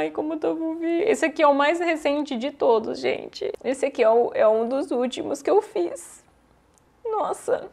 Ai, como eu tô fofinha. Esse aqui é o mais recente de todos, gente. Esse aqui é um dos últimos que eu fiz. Nossa.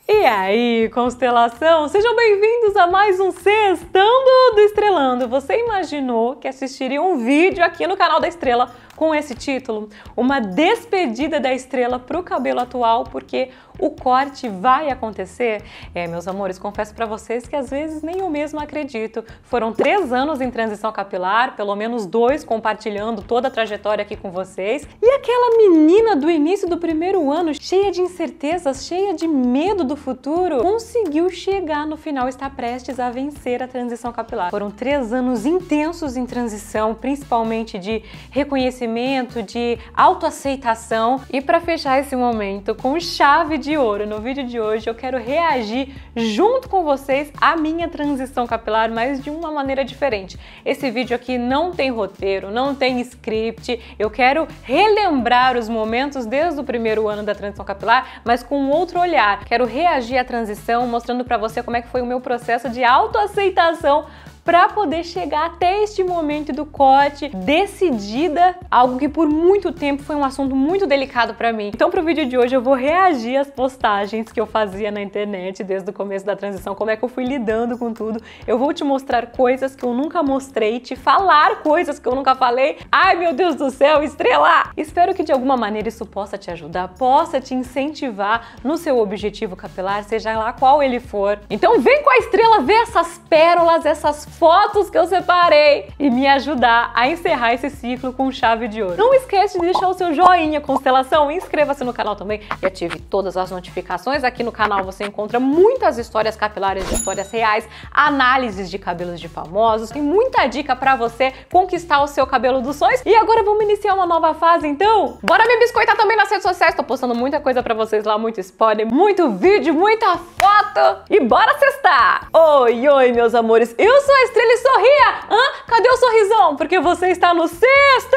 E aí, constelação? Sejam bem-vindos a mais um Sextando do Estrelando. Você imaginou que assistiria um vídeo aqui no canal da Estrela com esse título? Uma despedida da Estrela pro cabelo atual, porque o corte vai acontecer? Meus amores, confesso pra vocês que às vezes nem eu mesma acredito. Foram 3 anos em transição capilar, pelo menos 2 compartilhando toda a trajetória aqui com vocês. E aquela menina do início do primeiro ano, cheia de incertezas, cheia de medo do futuro, conseguiu chegar no final, está prestes a vencer a transição capilar. Foram 3 anos intensos em transição, principalmente de reconhecimento, de autoaceitação. E para fechar esse momento com chave de ouro, no vídeo de hoje eu quero reagir junto com vocês à minha transição capilar, mas de uma maneira diferente. Esse vídeo aqui não tem roteiro, não tem script, eu quero relembrar os momentos desde o primeiro ano da transição capilar, mas com um outro olhar. Quero reagir à transição, mostrando para você como é que foi o meu processo de autoaceitação para poder chegar até este momento do corte, decidida, algo que por muito tempo foi um assunto muito delicado para mim. Então pro vídeo de hoje eu vou reagir às postagens que eu fazia na internet desde o começo da transição, como é que eu fui lidando com tudo. Eu vou te mostrar coisas que eu nunca mostrei, te falar coisas que eu nunca falei. Ai meu Deus do céu, Estrela! Espero que de alguma maneira isso possa te ajudar, possa te incentivar no seu objetivo capilar, seja lá qual ele for. Então vem com a Estrela ver essas pérolas, essas fotos que eu separei e me ajudar a encerrar esse ciclo com chave de ouro. Não esquece de deixar o seu joinha, constelação, inscreva-se no canal também e ative todas as notificações. Aqui no canal você encontra muitas histórias capilares, histórias reais, análises de cabelos de famosos, tem muita dica pra você conquistar o seu cabelo dos sonhos. E agora vamos iniciar uma nova fase, então? Bora me biscoitar também nas redes sociais, tô postando muita coisa pra vocês lá, muito spoiler, muito vídeo, muita foto e bora sextar! Oi, oi, meus amores, eu sou a Estrela e sorria! Cadê o sorrisão? Porque você está no Sextando,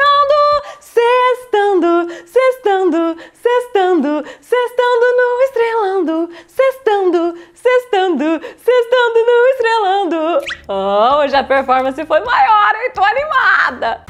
Sextando, Sextando, Sextando, Sextando no Estrelando, Sextando, Sextando, Sextando no Estrelando. Oh, hoje a performance foi maior, hein? Tô animada!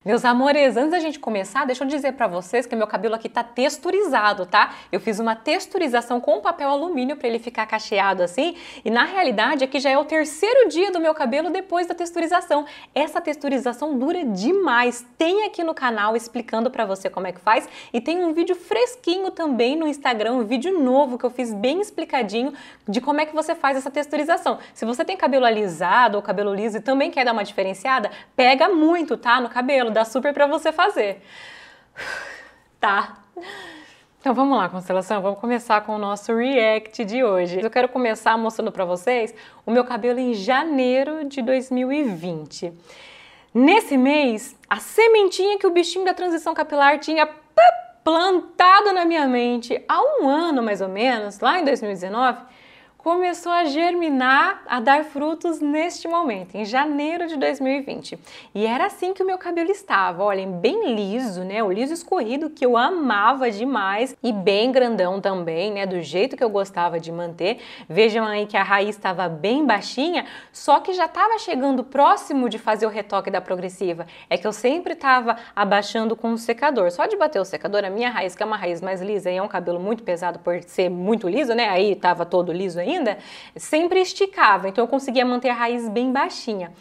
Meus amores, antes da gente começar, deixa eu dizer pra vocês que meu cabelo aqui tá texturizado, tá? Eu fiz uma texturização com papel alumínio pra ele ficar cacheado assim, e na realidade aqui já é o 3º dia do meu cabelo depois da texturização. Essa texturização dura demais. Tem aqui no canal explicando pra você como é que faz, e tem um vídeo fresquinho também no Instagram, um vídeo novo que eu fiz bem explicadinho de como é que você faz essa texturização. Se você tem cabelo alisado ou cabelo liso e também quer dar uma diferenciada, pega muito, tá? No cabelo. Dá super pra você fazer. Tá. Então vamos lá, constelação, vamos começar com o nosso react de hoje. Eu quero começar mostrando pra vocês o meu cabelo em janeiro de 2020. Nesse mês, a sementinha que o bichinho da transição capilar tinha plantado na minha mente há um ano mais ou menos, lá em 2019, começou a germinar, a dar frutos neste momento, em janeiro de 2020. E era assim que o meu cabelo estava, olhem, bem liso, né? O liso escorrido que eu amava demais e bem grandão também, né? Do jeito que eu gostava de manter. Vejam aí que a raiz estava bem baixinha, só que já estava chegando próximo de fazer o retoque da progressiva. É que eu sempre estava abaixando com o secador. Só de bater o secador, a minha raiz, que é uma raiz mais lisa e é um cabelo muito pesado por ser muito liso, né? Aí estava todo liso ainda, sempre esticava, então eu conseguia manter a raiz bem baixinha.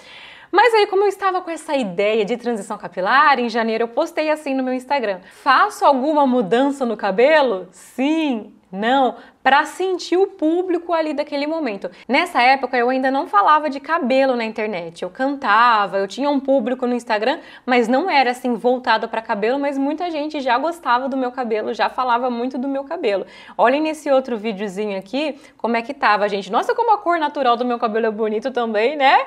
Mas aí, como eu estava com essa ideia de transição capilar, em janeiro eu postei assim no meu Instagram: faço alguma mudança no cabelo? Sim, não, para sentir o público ali daquele momento. Nessa época eu ainda não falava de cabelo na internet, eu cantava, eu tinha um público no Instagram, mas não era assim voltado para cabelo, mas muita gente já gostava do meu cabelo, já falava muito do meu cabelo. Olhem nesse outro videozinho aqui, como é que tava, gente. Nossa, como a cor natural do meu cabelo é bonito também, né?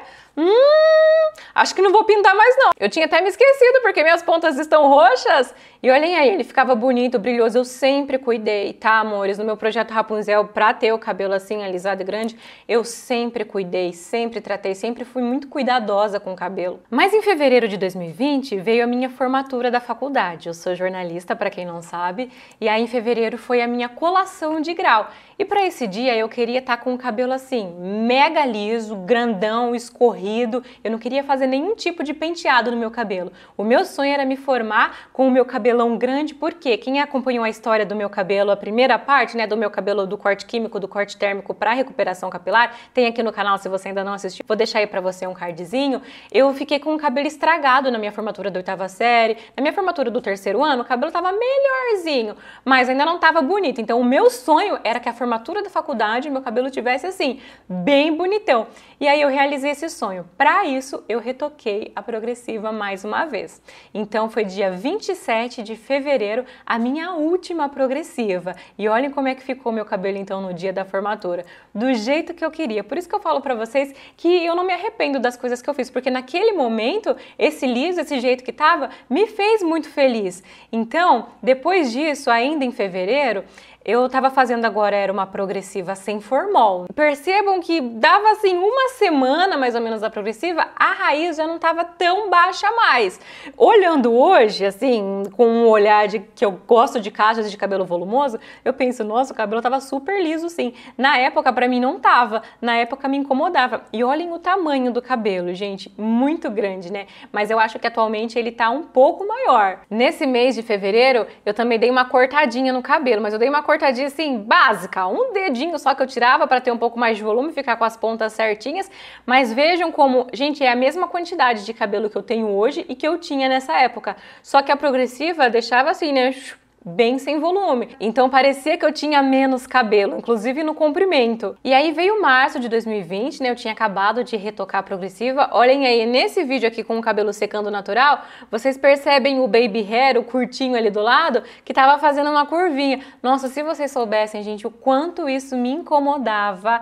Acho que não vou pintar mais não. Eu tinha até me esquecido porque minhas pontas estão roxas. E olhem aí, ele ficava bonito, brilhoso. Eu sempre cuidei, tá, amores? No meu projeto Rapunzel pra ter o cabelo assim, alisado e grande, eu sempre cuidei, sempre tratei, sempre fui muito cuidadosa com o cabelo. Mas em fevereiro de 2020 veio a minha formatura da faculdade. Eu sou jornalista, para quem não sabe, e aí em fevereiro foi a minha colação de grau. E para esse dia eu queria estar com o cabelo assim, mega liso, grandão, escorrido. Eu não queria fazer nenhum tipo de penteado no meu cabelo. O meu sonho era me formar com o meu cabelão grande, porque quem acompanhou a história do meu cabelo, a primeira parte, né, do meu cabelo do corte químico, do corte térmico para recuperação capilar, tem aqui no canal se você ainda não assistiu. Vou deixar aí para você um cardzinho. Eu fiquei com o cabelo estragado na minha formatura da 8ª série. Na minha formatura do 3º ano, o cabelo tava melhorzinho, mas ainda não tava bonito. Então o meu sonho era que a formatura da faculdade, meu cabelo tivesse assim, bem bonitão. E aí eu realizei esse sonho. Para isso, eu retoquei a progressiva mais uma vez. Então foi dia 27 de fevereiro, a minha última progressiva. E olhem como é que ficou meu cabelo então no dia da formatura. Do jeito que eu queria. Por isso que eu falo para vocês que eu não me arrependo das coisas que eu fiz, porque naquele momento, esse liso, esse jeito que tava, me fez muito feliz. Então, depois disso, ainda em fevereiro, eu tava fazendo agora, era uma progressiva sem formol. Percebam que dava assim uma semana mais ou menos da progressiva, a raiz já não tava tão baixa mais. Olhando hoje, assim, com um olhar de que eu gosto de caixas de cabelo volumoso, eu penso, nossa, o cabelo tava super liso sim. Na época, pra mim, não tava. Na época, me incomodava. E olhem o tamanho do cabelo, gente, muito grande, né? Mas eu acho que atualmente ele tá um pouco maior. Nesse mês de fevereiro, eu também dei uma cortadinha no cabelo, mas eu dei uma cortadinha assim, básica, um dedinho só que eu tirava para ter um pouco mais de volume, ficar com as pontas certinhas, mas vejam como, gente, é a mesma quantidade de cabelo que eu tenho hoje e que eu tinha nessa época, só que a progressiva deixava assim, né, bem sem volume. Então parecia que eu tinha menos cabelo, inclusive no comprimento. E aí veio março de 2020, né? Eu tinha acabado de retocar a progressiva. Olhem aí, nesse vídeo aqui com o cabelo secando natural, vocês percebem o baby hair, o curtinho ali do lado, que tava fazendo uma curvinha. Nossa, se vocês soubessem, gente, o quanto isso me incomodava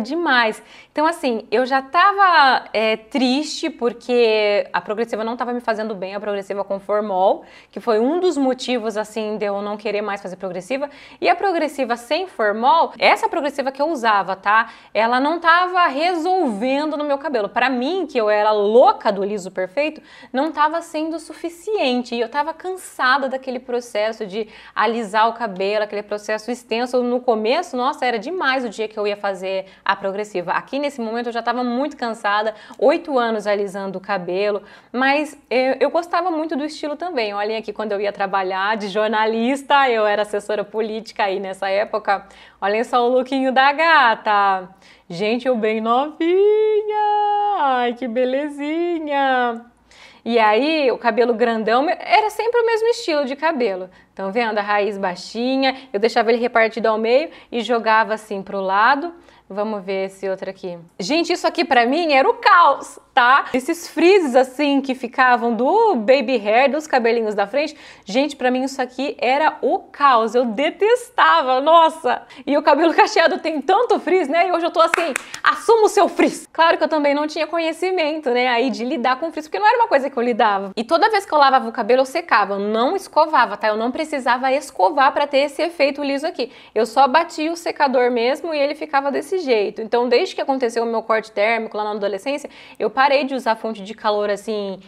demais. Então assim, eu já tava triste porque a progressiva não tava me fazendo bem, a progressiva com formol, que foi um dos motivos assim de eu não querer mais fazer progressiva. E a progressiva sem formol, essa progressiva que eu usava, tá? Ela não tava resolvendo no meu cabelo. Pra mim, que eu era louca do liso perfeito, não tava sendo suficiente. E eu tava cansada daquele processo de alisar o cabelo, aquele processo extenso. No começo, nossa, era demais o dia que eu ia fazer a progressiva. Aqui nesse momento eu já tava muito cansada, 8 anos alisando o cabelo, mas eu gostava muito do estilo também. Olhem aqui quando eu ia trabalhar de jornalista, eu era assessora política aí nessa época. Olhem só o lookinho da gata. Gente, eu bem novinha. Ai, que belezinha. E aí, o cabelo grandão, era sempre o mesmo estilo de cabelo. Estão vendo? A raiz baixinha, eu deixava ele repartido ao meio e jogava assim pro lado. Vamos ver esse outro aqui. Gente, isso aqui pra mim era o caos, tá? Esses frisos assim que ficavam do baby hair, dos cabelinhos da frente, gente, pra mim isso aqui era o caos. Eu detestava, nossa! E o cabelo cacheado tem tanto frizz, né? E hoje eu tô assim, assumo o seu frizz. Claro que eu também não tinha conhecimento, né, aí de lidar com frizz, porque não era uma coisa que eu lidava. E toda vez que eu lavava o cabelo, eu secava, eu não escovava, tá? Eu não precisava escovar pra ter esse efeito liso aqui. Eu só batia o secador mesmo e ele ficava desse jeito. Então, desde que aconteceu o meu corte térmico lá na adolescência, eu parei de usar fonte de calor assim,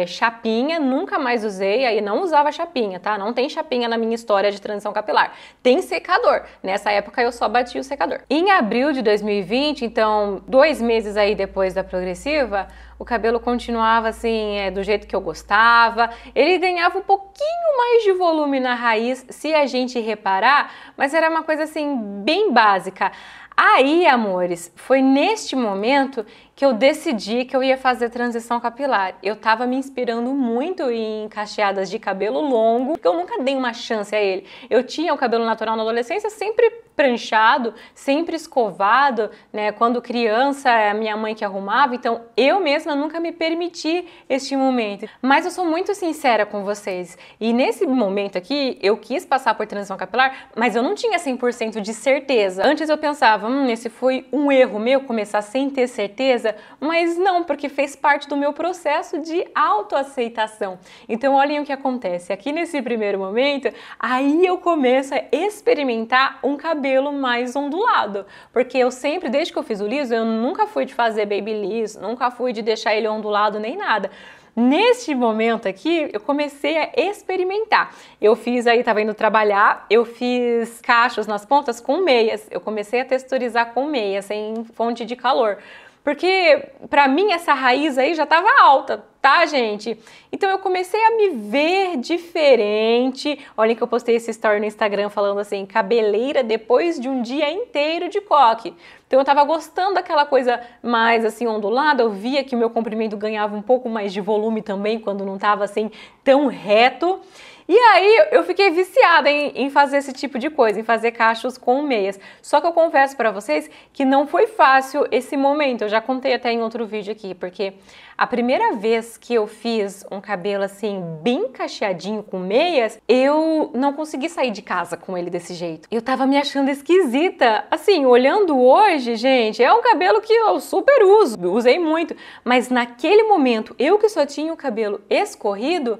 chapinha, nunca mais usei, aí não usava chapinha, tá? Não tem chapinha na minha história de transição capilar. Tem secador. Nessa época eu só batia o secador. Em abril de 2020, então 2 meses aí depois da progressiva, o cabelo continuava assim, do jeito que eu gostava. Ele ganhava um pouquinho mais de volume na raiz, se a gente reparar, mas era uma coisa assim, bem básica. Aí, amores, foi neste momento que eu decidi que eu ia fazer transição capilar. Eu tava me inspirando muito em cacheadas de cabelo longo, porque eu nunca dei uma chance a ele. Eu tinha o cabelo natural na adolescência sempre pranchado, sempre escovado, né? Quando criança, a minha mãe que arrumava, então eu mesma nunca me permiti este momento. Mas eu sou muito sincera com vocês. E nesse momento aqui, eu quis passar por transição capilar, mas eu não tinha 100% de certeza. Antes eu pensava, pensava, esse foi um erro meu começar sem ter certeza, mas não, porque fez parte do meu processo de autoaceitação. Então olhem o que acontece, aqui nesse primeiro momento, aí eu começo a experimentar um cabelo mais ondulado, porque eu sempre, desde que eu fiz o liso, eu nunca fui de fazer baby liso, nunca fui de deixar ele ondulado nem nada. Neste momento aqui, eu comecei a experimentar. Eu fiz aí, tava indo trabalhar, eu fiz cachos nas pontas com meias. Eu comecei a texturizar com meias, sem fonte de calor. Porque pra mim essa raiz aí já tava alta, tá, gente? Então eu comecei a me ver diferente. Olhem que eu postei esse story no Instagram falando assim, cabeleira depois de um dia inteiro de coque. Então eu tava gostando daquela coisa mais assim ondulada, eu via que o meu comprimento ganhava um pouco mais de volume também quando não tava assim tão reto. E aí eu fiquei viciada em fazer esse tipo de coisa, em fazer cachos com meias. Só que eu confesso pra vocês que não foi fácil esse momento. Eu já contei até em outro vídeo aqui, porque a primeira vez que eu fiz um cabelo assim bem cacheadinho com meias, eu não consegui sair de casa com ele desse jeito. Eu tava me achando esquisita. Assim, olhando hoje, gente, é um cabelo que eu super uso, usei muito. Mas naquele momento, eu que só tinha o cabelo escorrido,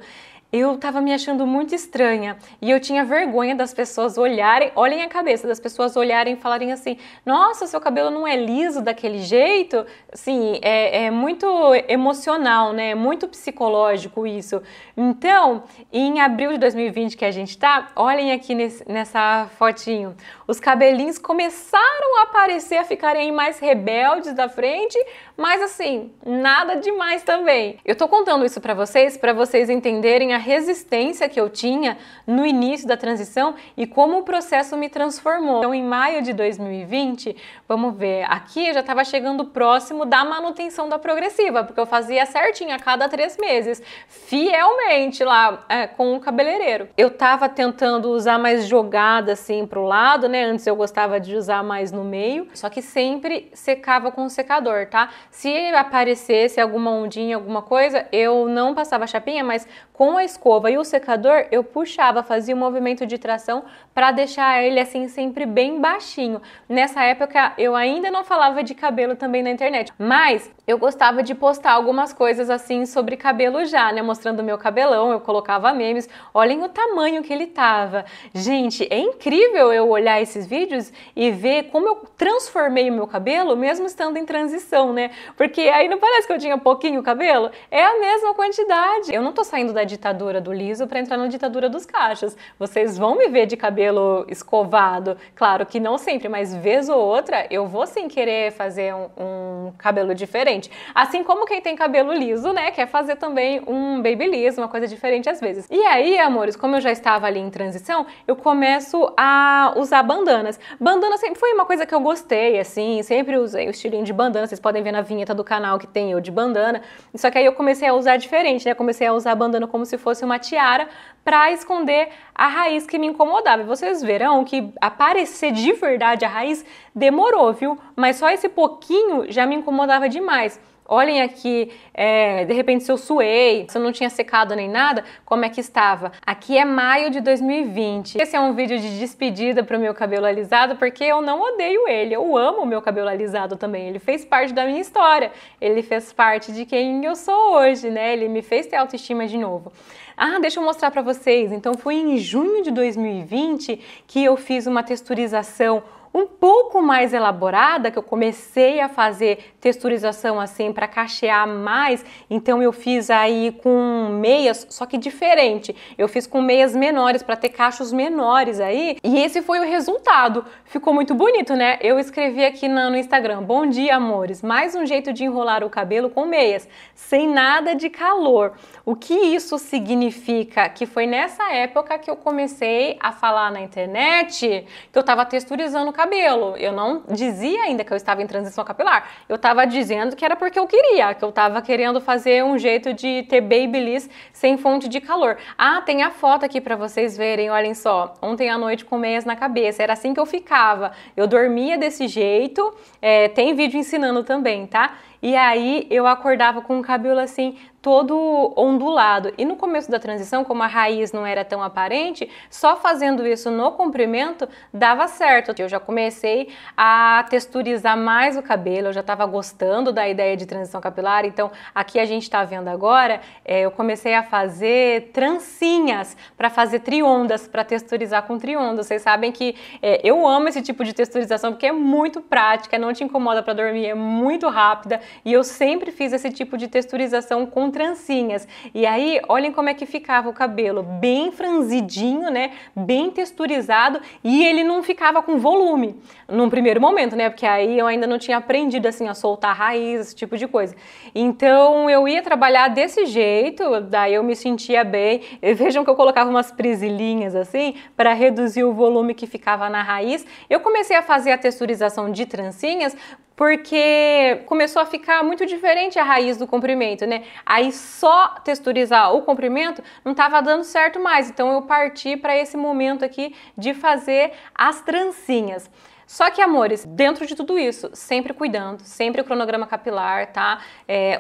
eu tava me achando muito estranha e eu tinha vergonha das pessoas olharem, olhem a cabeça, das pessoas olharem e falarem assim, nossa, seu cabelo não é liso daquele jeito, assim, é muito emocional, né, é muito psicológico isso. Então, em abril de 2020 que a gente tá, olhem aqui nessa fotinho, os cabelinhos começaram a aparecer, a ficarem mais rebeldes da frente, mas assim, nada demais também. Eu tô contando isso pra vocês entenderem a resistência que eu tinha no início da transição e como o processo me transformou. Então, em maio de 2020, vamos ver, aqui eu já estava chegando próximo da manutenção da progressiva, porque eu fazia certinho a cada 3 meses, fielmente lá com o cabeleireiro. Eu tava tentando usar mais jogada assim pro lado, né? Antes eu gostava de usar mais no meio, só que sempre secava com o secador, tá? Se aparecesse alguma ondinha, alguma coisa, eu não passava chapinha, mas com a escova e o secador eu puxava, fazia um movimento de tração para deixar ele assim sempre bem baixinho. Nessa época eu ainda não falava de cabelo também na internet, mas eu gostava de postar algumas coisas assim sobre cabelo já, né? Mostrando o meu cabelão, eu colocava memes, olhem o tamanho que ele tava. Gente, é incrível eu olhar esses vídeos e ver como eu transformei o meu cabelo mesmo estando em transição, né? Porque aí não parece que eu tinha pouquinho cabelo? É a mesma quantidade. Eu não tô saindo da ditadura do liso para entrar na ditadura dos cachos. Vocês vão me ver de cabelo escovado, claro que não sempre, mas vez ou outra eu vou sim querer fazer um cabelo diferente. Assim como quem tem cabelo liso, né, quer fazer também um baby liso, uma coisa diferente às vezes. E aí, amores, como eu já estava ali em transição, eu começo a usar bandanas. Bandana sempre foi uma coisa que eu gostei, assim, sempre usei o estilinho de bandana, vocês podem ver na vinheta do canal que tem eu de bandana, só que aí eu comecei a usar diferente, né, comecei a usar a bandana como se fosse uma tiara para esconder a raiz que me incomodava. E vocês verão que aparecer de verdade a raiz demorou, viu? Mas só esse pouquinho já me incomodava demais. Olhem aqui, de repente se eu suei, se eu não tinha secado nem nada, como é que estava. Aqui é maio de 2020. Esse é um vídeo de despedida para o meu cabelo alisado, porque eu não odeio ele, eu amo o meu cabelo alisado também. Ele fez parte da minha história, ele fez parte de quem eu sou hoje, né? Ele me fez ter autoestima de novo. Ah, deixa eu mostrar para vocês. Então foi em junho de 2020 que eu fiz uma texturização um pouco mais elaborada, que eu comecei a fazer texturização assim para cachear mais, então eu fiz aí com meias, só que diferente. Eu fiz com meias menores para ter cachos menores aí, e esse foi o resultado. Ficou muito bonito, né? Eu escrevi aqui no Instagram: bom dia, amores, mais um jeito de enrolar o cabelo com meias, sem nada de calor. O que isso significa? Que foi nessa época que eu comecei a falar na internet que eu tava texturizando o cabelo. Eu não dizia ainda que eu estava em transição capilar. Eu tava dizendo que era porque eu queria, que eu tava querendo fazer um jeito de ter babyliss sem fonte de calor. Ah, tem a foto aqui pra vocês verem, olhem só. Ontem à noite com meias na cabeça, era assim que eu ficava. Eu dormia desse jeito, tem vídeo ensinando também, tá? E aí eu acordava com o cabelo assim, todo ondulado. E no começo da transição, como a raiz não era tão aparente, só fazendo isso no comprimento dava certo. Eu já comecei a texturizar mais o cabelo, eu já estava gostando da ideia de transição capilar, então aqui a gente está vendo agora, eu comecei a fazer trancinhas para fazer triondas, para texturizar com trionda. Vocês sabem que eu amo esse tipo de texturização porque é muito prática, não te incomoda para dormir, é muito rápida e eu sempre fiz esse tipo de texturização com trancinhas. E aí, olhem como é que ficava o cabelo, bem franzidinho, né, bem texturizado e ele não ficava com volume num primeiro momento, né, porque aí eu ainda não tinha aprendido assim a soltar raiz, esse tipo de coisa. Então eu ia trabalhar desse jeito, daí eu me sentia bem. E vejam que eu colocava umas presilhinhas assim para reduzir o volume que ficava na raiz. Eu comecei a fazer a texturização de trancinhas porque começou a ficar muito diferente a raiz do comprimento, né? Aí só texturizar o comprimento não estava dando certo mais, então eu parti para esse momento aqui de fazer as trancinhas. Só que, amores, dentro de tudo isso, sempre cuidando, sempre o cronograma capilar, tá?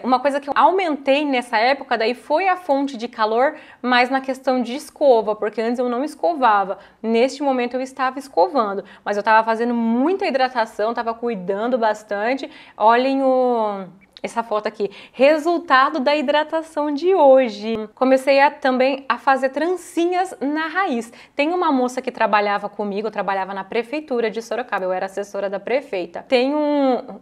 Uma coisa que eu aumentei nessa época daí foi a fonte de calor, mas na questão de escova, porque antes eu não escovava. Neste momento eu estava escovando, mas eu estava fazendo muita hidratação, estava cuidando bastante. Olhem essa foto aqui, resultado da hidratação de hoje. Comecei também a fazer trancinhas na raiz. Tem uma moça que trabalhava comigo, eu trabalhava na prefeitura de Sorocaba, eu era assessora da prefeita. Tem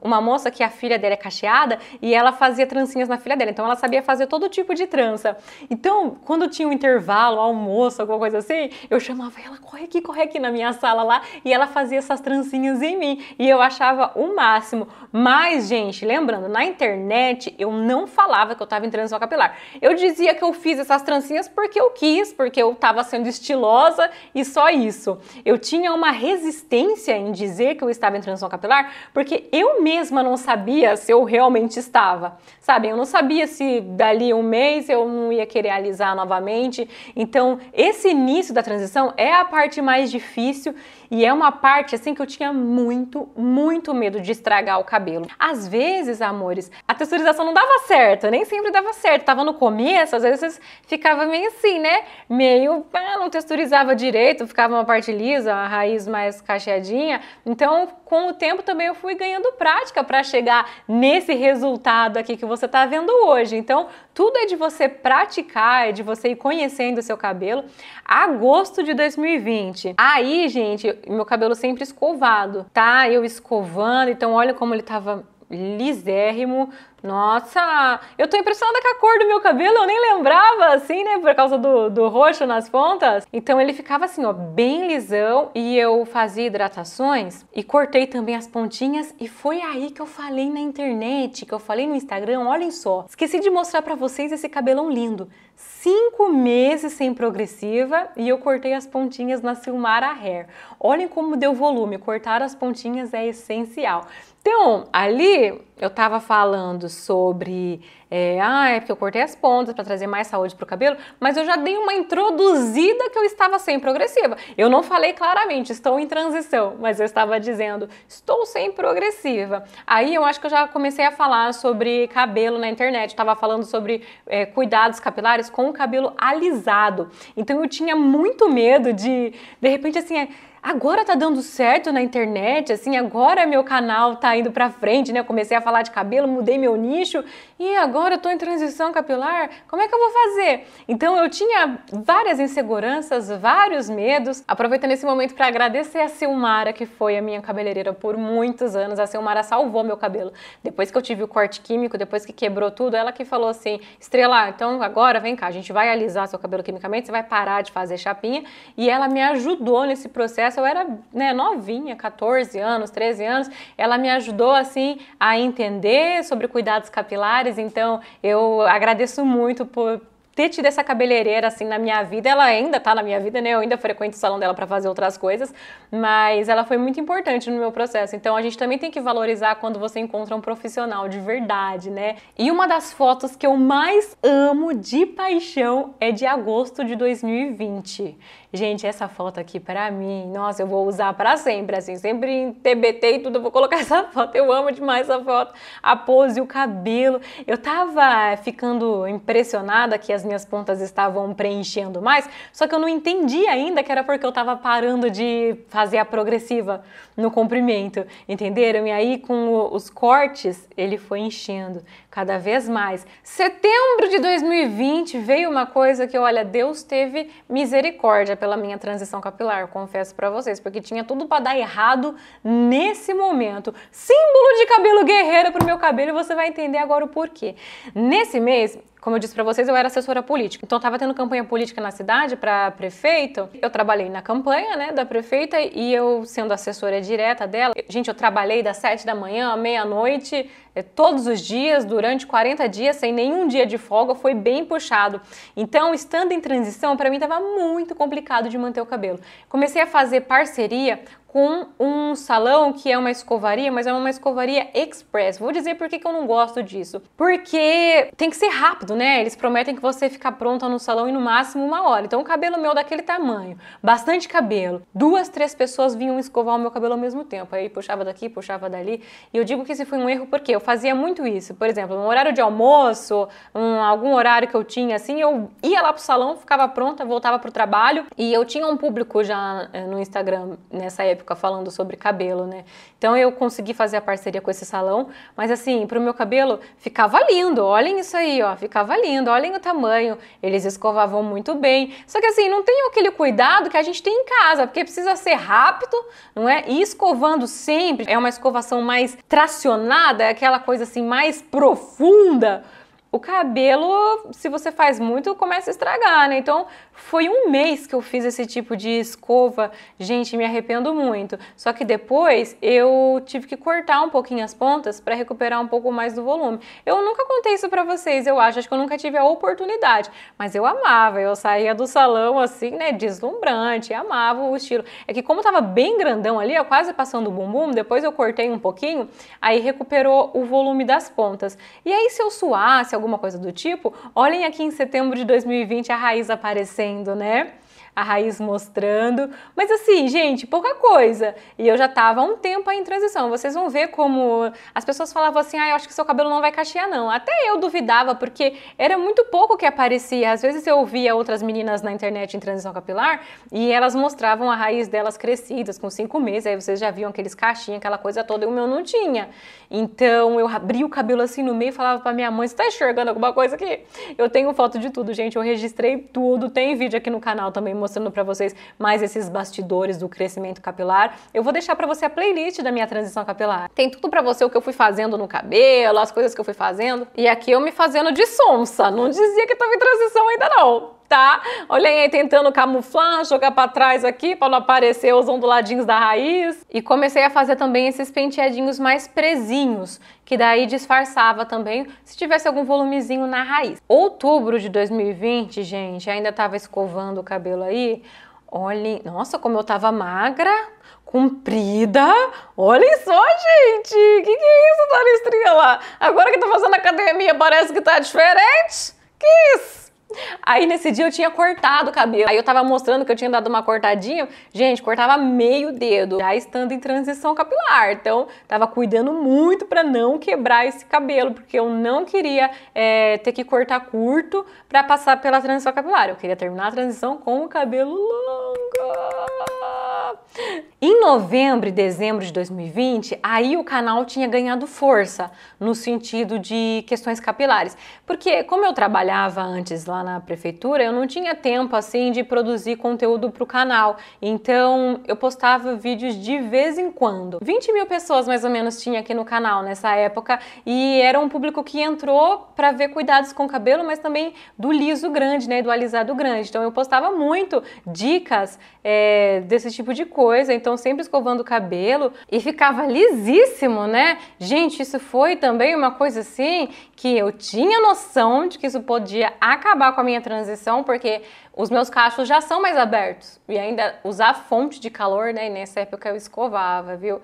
uma moça que a filha dela é cacheada e ela fazia trancinhas na filha dela, então ela sabia fazer todo tipo de trança. Então, quando tinha um intervalo, almoço, alguma coisa assim, eu chamava ela, corre aqui na minha sala lá, e ela fazia essas trancinhas em mim, e eu achava o máximo. Mas, gente, lembrando, na internet eu não falava que eu estava em transição capilar. Eu dizia que eu fiz essas trancinhas porque eu quis, porque eu estava sendo estilosa e só isso. Eu tinha uma resistência em dizer que eu estava em transição capilar porque eu mesma não sabia se eu realmente estava. Sabe, eu não sabia se dali um mês eu não ia querer alisar novamente. Então, esse início da transição é a parte mais difícil e é uma parte assim que eu tinha muito medo de estragar o cabelo. Às vezes, amores, a texturização não dava certo, nem sempre dava certo. Tava no começo, às vezes ficava meio assim, né? Meio, não texturizava direito, ficava uma parte lisa, a raiz mais cacheadinha. Então, com o tempo também eu fui ganhando prática para chegar nesse resultado aqui que você tá vendo hoje. Então, tudo é de você praticar, é de você ir conhecendo o seu cabelo. Agosto de 2020. Aí, gente, meu cabelo sempre escovado, tá? Eu escovando, então olha como ele tava lisérrimo. Nossa, eu tô impressionada com a cor do meu cabelo, eu nem lembrava assim, né, por causa do roxo nas pontas. Então ele ficava assim, ó, bem lisão e eu fazia hidratações e cortei também as pontinhas e foi aí que eu falei na internet, que eu falei no Instagram, olhem só. Esqueci de mostrar pra vocês esse cabelão lindo. 5 meses sem progressiva e eu cortei as pontinhas na Silmara Hair. Olhem como deu volume, cortar as pontinhas é essencial. Então, ali eu tava falando sobre, é porque eu cortei as pontas para trazer mais saúde pro cabelo, mas eu já dei uma introduzida que eu estava sem progressiva. Eu não falei claramente, estou em transição, mas eu estava dizendo, estou sem progressiva. Aí eu acho que eu já comecei a falar sobre cabelo na internet, estava falando sobre cuidados capilares com o cabelo alisado. Então eu tinha muito medo de repente assim, agora tá dando certo na internet, assim, agora meu canal tá indo pra frente, né? Eu comecei a falar de cabelo, mudei meu nicho e agora eu tô em transição capilar, como é que eu vou fazer? Então eu tinha várias inseguranças, vários medos. Aproveitando esse momento para agradecer a Silmara, que foi a minha cabeleireira por muitos anos. A Silmara salvou meu cabelo. Depois que eu tive o corte químico, depois que quebrou tudo, ela que falou assim, Estrela, então agora vem cá, a gente vai alisar seu cabelo quimicamente, você vai parar de fazer chapinha. E ela me ajudou nesse processo. Eu era, né, novinha, 14 anos, 13 anos, ela me ajudou assim a entender sobre cuidados capilares, então eu agradeço muito ter tido essa cabeleireira assim na minha vida. Ela ainda tá na minha vida, né? Eu ainda frequento o salão dela para fazer outras coisas, mas ela foi muito importante no meu processo. Então a gente também tem que valorizar quando você encontra um profissional de verdade, né? E uma das fotos que eu mais amo de paixão é de agosto de 2020. Gente, essa foto aqui pra mim, nossa, eu vou usar pra sempre, assim, sempre em TBT e tudo eu vou colocar essa foto. Eu amo demais essa foto, a pose, o cabelo. Eu tava ficando impressionada que as minhas pontas estavam preenchendo mais, só que eu não entendi ainda que era porque eu tava parando de fazer a progressiva no comprimento, entenderam? E aí com os cortes, ele foi enchendo cada vez mais. Setembro de 2020 veio uma coisa que, olha, Deus teve misericórdia pela minha transição capilar, confesso pra vocês, porque tinha tudo pra dar errado nesse momento. Símbolo de cabelo guerreiro pro meu cabelo e você vai entender agora o porquê. Nesse mês, como eu disse pra vocês, eu era assessora política. Então, tava tendo campanha política na cidade pra prefeito. Eu trabalhei na campanha, né, da prefeita e eu, sendo assessora direta dela, gente, eu trabalhei das 7 da manhã à meia-noite, todos os dias, durante 40 dias, sem nenhum dia de folga, foi bem puxado. Então, estando em transição, pra mim tava muito complicado de manter o cabelo. Comecei a fazer parceria com um salão que é uma escovaria, mas é uma escovaria express. Vou dizer por que eu não gosto disso. Porque tem que ser rápido, né? Eles prometem que você fica pronta no salão em no máximo 1 hora. Então o cabelo meu daquele tamanho, bastante cabelo. 2, 3 pessoas vinham escovar o meu cabelo ao mesmo tempo. Aí puxava daqui, puxava dali. E eu digo que esse foi um erro porque eu fazia muito isso. Por exemplo, no horário de almoço, algum horário que eu tinha assim, eu ia lá pro salão, ficava pronta, voltava pro trabalho. E eu tinha um público já no Instagram nessa época falando sobre cabelo, né? Então eu consegui fazer a parceria com esse salão, mas assim, pro meu cabelo ficava lindo, olhem isso aí, ó, ficava lindo, olhem o tamanho, eles escovavam muito bem, só que assim, não tem aquele cuidado que a gente tem em casa, porque precisa ser rápido, não é? E escovando sempre, é uma escovação mais tracionada, é aquela coisa assim, mais profunda. O cabelo, se você faz muito, começa a estragar, né? Então, foi um mês que eu fiz esse tipo de escova. Gente, me arrependo muito. Só que depois eu tive que cortar um pouquinho as pontas para recuperar um pouco mais do volume. Eu nunca contei isso pra vocês, eu acho que eu nunca tive a oportunidade. Mas eu amava, eu saía do salão assim, né, deslumbrante, amava o estilo. É que como tava bem grandão ali, ó, quase passando o bumbum, depois eu cortei um pouquinho, aí recuperou o volume das pontas. E aí se eu suasse, alguma coisa do tipo, olhem aqui em setembro de 2020 a raiz aparecendo, né? A raiz mostrando, mas assim, gente, pouca coisa. E eu já tava há um tempo aí em transição. Vocês vão ver como as pessoas falavam assim, eu acho que seu cabelo não vai cachear não. Até eu duvidava, porque era muito pouco que aparecia. Às vezes eu via outras meninas na internet em transição capilar e elas mostravam a raiz delas crescidas com 5 meses, aí vocês já viam aqueles cachinhos, aquela coisa toda, e o meu não tinha. Então eu abri o cabelo assim no meio e falava pra minha mãe, você tá enxergando alguma coisa aqui? Eu tenho foto de tudo, gente, eu registrei tudo, tem vídeo aqui no canal também mostrando para vocês mais esses bastidores do crescimento capilar. Eu vou deixar para você a playlist da minha transição capilar. Tem tudo para você o que eu fui fazendo no cabelo, as coisas que eu fui fazendo. E aqui eu me fazendo de sonsa, não dizia que tava em transição ainda não. Tá? Olha aí, tentando camuflar, jogar pra trás aqui pra não aparecer os onduladinhos da raiz. E comecei a fazer também esses penteadinhos mais presinhos, que daí disfarçava também se tivesse algum volumezinho na raiz. Outubro de 2020, gente, ainda tava escovando o cabelo aí. Olhem, nossa, como eu tava magra, comprida. Olhem só, gente, que é isso, Dona Estrela? Agora que tô fazendo academia parece que tá diferente? Que isso? Aí nesse dia eu tinha cortado o cabelo, aí eu tava mostrando que eu tinha dado uma cortadinha, gente, cortava meio dedo, já estando em transição capilar, então tava cuidando muito pra não quebrar esse cabelo, porque eu não queria ter que cortar curto pra passar pela transição capilar, eu queria terminar a transição com o cabelo longo. Em novembro e dezembro de 2020, aí o canal tinha ganhado força no sentido de questões capilares, porque como eu trabalhava antes lá na prefeitura, eu não tinha tempo assim de produzir conteúdo para o canal, então eu postava vídeos de vez em quando. 20 mil pessoas mais ou menos tinha aqui no canal nessa época e era um público que entrou para ver cuidados com o cabelo, mas também do liso grande, né, do alisado grande. Então eu postava muito dicas desse tipo de de coisa, então sempre escovando o cabelo e ficava lisíssimo, né? Gente, isso foi também uma coisa assim que eu tinha noção de que isso podia acabar com a minha transição, porque os meus cachos já são mais abertos e ainda usar fonte de calor, né? E nessa época eu escovava, viu?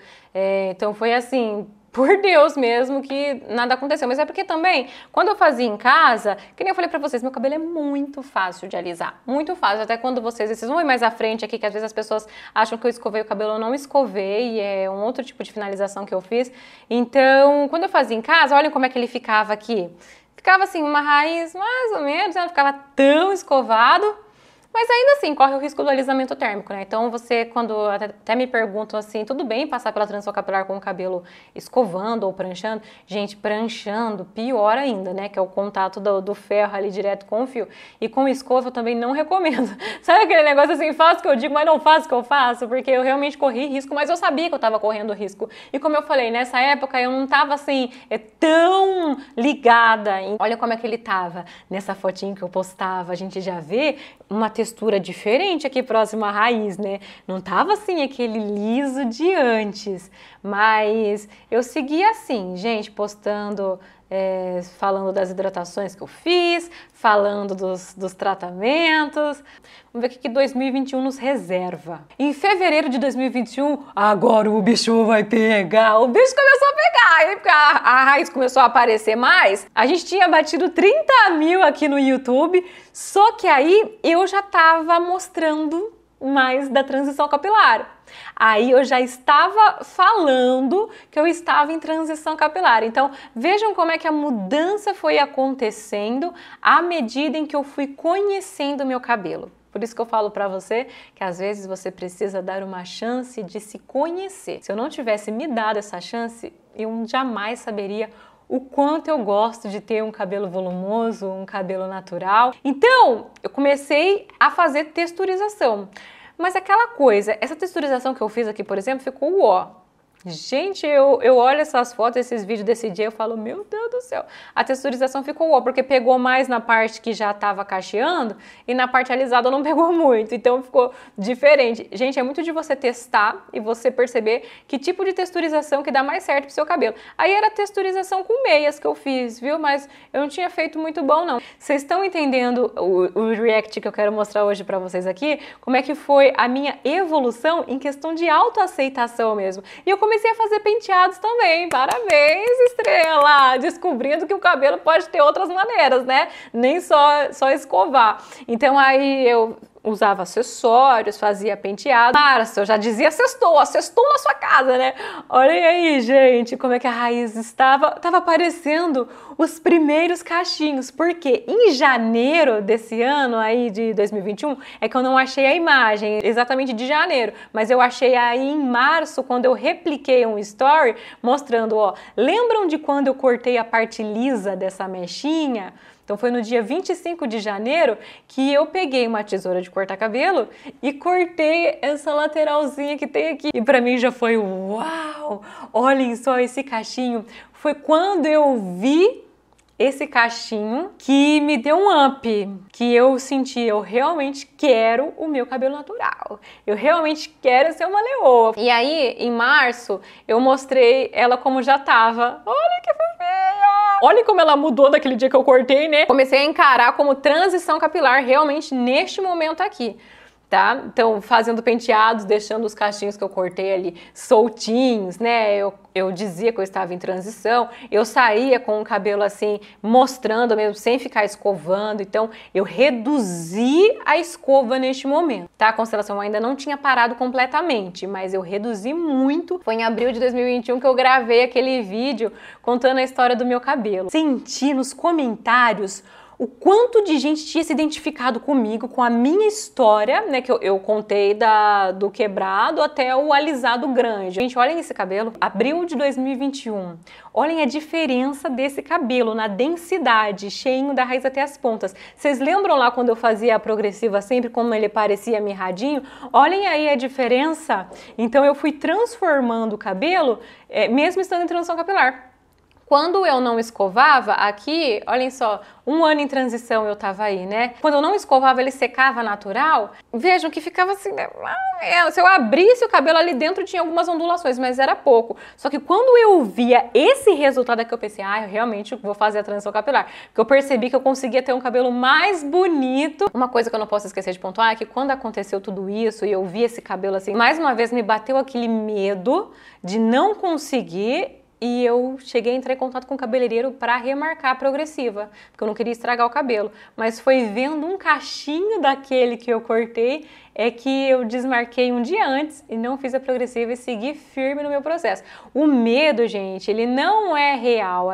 Então foi assim, por Deus mesmo que nada aconteceu. Mas é porque também, quando eu fazia em casa, que nem eu falei pra vocês, meu cabelo é muito fácil de alisar. Muito fácil. Até quando vocês vão ir mais à frente aqui, que às vezes as pessoas acham que eu escovei o cabelo, eu não escovei. É um outro tipo de finalização que eu fiz. Então, quando eu fazia em casa, olhem como é que ele ficava aqui. Ficava assim, uma raiz mais ou menos, não ficava tão escovado. Mas ainda assim, corre o risco do alisamento térmico, né? Então você, quando até me perguntam assim, tudo bem passar pela transição capilar com o cabelo escovando ou pranchando? Gente, pranchando, pior ainda, né? Que é o contato do ferro ali direto com o fio. E com escova eu também não recomendo. Sabe aquele negócio assim, faço o que eu digo, mas não faço o que eu faço? Porque eu realmente corri risco, mas eu sabia que eu tava correndo risco. E como eu falei, nessa época eu não tava assim, tão ligada. Olha como é que ele tava. Nessa fotinho que eu postava, a gente já vê uma textura diferente aqui próximo à raiz, né? Não tava assim aquele liso de antes, mas eu segui assim, gente, postando, falando das hidratações que eu fiz, falando dos tratamentos. Vamos ver o que 2021 nos reserva. Em fevereiro de 2021, agora o bicho vai pegar. O bicho começou a pegar, hein? Porque a raiz começou a aparecer mais. A gente tinha batido 30 mil aqui no YouTube, só que aí eu já tava mostrando mais da transição capilar. Aí eu já estava falando que eu estava em transição capilar. Então vejam como é que a mudança foi acontecendo à medida em que eu fui conhecendo o meu cabelo. Por isso que eu falo pra você que às vezes você precisa dar uma chance de se conhecer. Se eu não tivesse me dado essa chance, eu jamais saberia o quanto eu gosto de ter um cabelo volumoso, um cabelo natural. Então, eu comecei a fazer texturização. Mas aquela coisa, essa texturização que eu fiz aqui, por exemplo, ficou ó. Gente, eu olho essas fotos, esses vídeos desse dia, eu falo, meu Deus do céu, a texturização ficou ó, porque pegou mais na parte que já estava cacheando e na parte alisada não pegou muito, então ficou diferente. Gente, é muito de você testar e você perceber que tipo de texturização que dá mais certo pro seu cabelo. Aí era texturização com meias que eu fiz, viu? Mas eu não tinha feito muito bom, não. Vocês estão entendendo o react que eu quero mostrar hoje pra vocês aqui? Como é que foi a minha evolução em questão de autoaceitação mesmo. E eu comecei a fazer penteados também. Parabéns, estrela! Descobrindo que o cabelo pode ter outras maneiras, né? Nem só escovar. Então aí eu usava acessórios, fazia penteado. Março, eu já dizia sextou na sua casa, né? Olhem aí, gente, como é que a raiz estava aparecendo os primeiros cachinhos, porque em janeiro desse ano aí de 2021, é que eu não achei a imagem exatamente de janeiro, mas eu achei aí em março, quando eu repliquei um story mostrando, ó, lembram de quando eu cortei a parte lisa dessa mechinha? Então foi no dia 25 de janeiro que eu peguei uma tesoura de cortar cabelo e cortei essa lateralzinha que tem aqui. E pra mim já foi uau! Olhem só esse cachinho. Foi quando eu vi esse cachinho que me deu um up, que eu senti, eu realmente quero o meu cabelo natural, eu realmente quero ser uma leoa. E aí, em março, eu mostrei ela como já tava. Olha que fofinha! Olha como ela mudou daquele dia que eu cortei, né? Comecei a encarar como transição capilar realmente neste momento aqui. Tá? Então, fazendo penteados, deixando os cachinhos que eu cortei ali soltinhos, né? Eu dizia que eu estava em transição, eu saía com o cabelo assim, mostrando mesmo, sem ficar escovando. Então, eu reduzi a escova neste momento, tá? A constelação ainda não tinha parado completamente, mas eu reduzi muito. Foi em abril de 2021 que eu gravei aquele vídeo contando a história do meu cabelo. Senti nos comentários o quanto de gente tinha se identificado comigo, com a minha história, né, que eu contei do quebrado até o alisado grande. Gente, olhem esse cabelo, abril de 2021. Olhem a diferença desse cabelo na densidade, cheinho da raiz até as pontas. Vocês lembram lá quando eu fazia a progressiva sempre, como ele parecia mirradinho? Olhem aí a diferença. Então eu fui transformando o cabelo, mesmo estando em transição capilar. Quando eu não escovava, aqui, olhem só, 1 ano em transição eu tava aí, né? Quando eu não escovava, ele secava natural. Vejam que ficava assim, né? Se eu abrisse o cabelo ali dentro tinha algumas ondulações, mas era pouco. Só que quando eu via esse resultado aqui, eu pensei, eu realmente vou fazer a transição capilar. Porque eu percebi que eu conseguia ter um cabelo mais bonito. Uma coisa que eu não posso esquecer de pontuar é que quando aconteceu tudo isso e eu vi esse cabelo assim, mais uma vez me bateu aquele medo de não conseguir. E eu cheguei a entrar em contato com o cabeleireiro para remarcar a progressiva, porque eu não queria estragar o cabelo. Mas foi vendo um cachinho daquele que eu cortei é que eu desmarquei um dia antes e não fiz a progressiva e segui firme no meu processo. O medo, gente, ele não é real.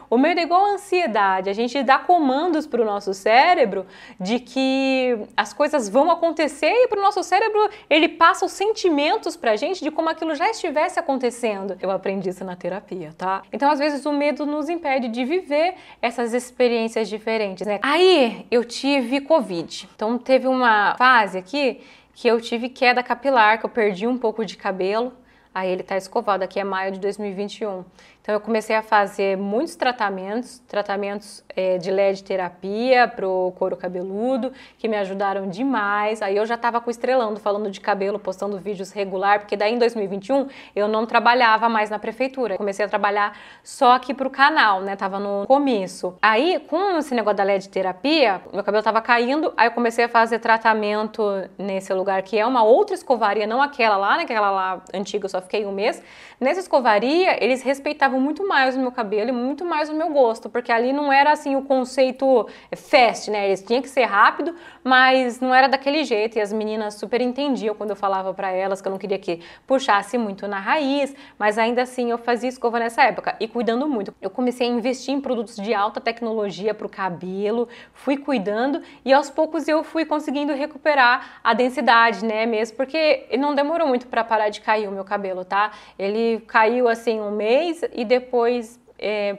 O medo é igual a ansiedade. A gente dá comandos para o nosso cérebro de que as coisas vão acontecer e para o nosso cérebro ele passa os sentimentos para a gente de como aquilo já estivesse acontecendo. Eu aprendi isso na terapia, tá? Então, às vezes, o medo nos impede de viver essas experiências diferentes, né? Aí, eu tive Covid. Então, teve uma fase aqui que eu tive queda capilar, que eu perdi um pouco de cabelo. Aí ele tá escovado, aqui é maio de 2021. Então eu comecei a fazer muitos tratamentos de LED terapia pro couro cabeludo, que me ajudaram demais. Aí eu já tava com o Estrelando, falando de cabelo, postando vídeos regular, porque daí em 2021 eu não trabalhava mais na prefeitura. Comecei a trabalhar só aqui pro canal, né? Tava no começo. Aí, com esse negócio da LED terapia, meu cabelo tava caindo, aí eu comecei a fazer tratamento nesse lugar, que é uma outra escovaria, não aquela lá, né? Aquela lá antiga, eu só fiquei 1 mês. Nessa escovaria, eles respeitavam muito mais o meu cabelo e muito mais o meu gosto, porque ali não era assim o conceito fast, né? Eles tinham que ser rápido, mas não era daquele jeito e as meninas super entendiam quando eu falava pra elas que eu não queria que puxasse muito na raiz, mas ainda assim eu fazia escova nessa época e cuidando muito. Eu comecei a investir em produtos de alta tecnologia pro cabelo, fui cuidando e aos poucos eu fui conseguindo recuperar a densidade, né? Mesmo porque não demorou muito pra parar de cair o meu cabelo, tá? Ele caiu assim 1 mês e depois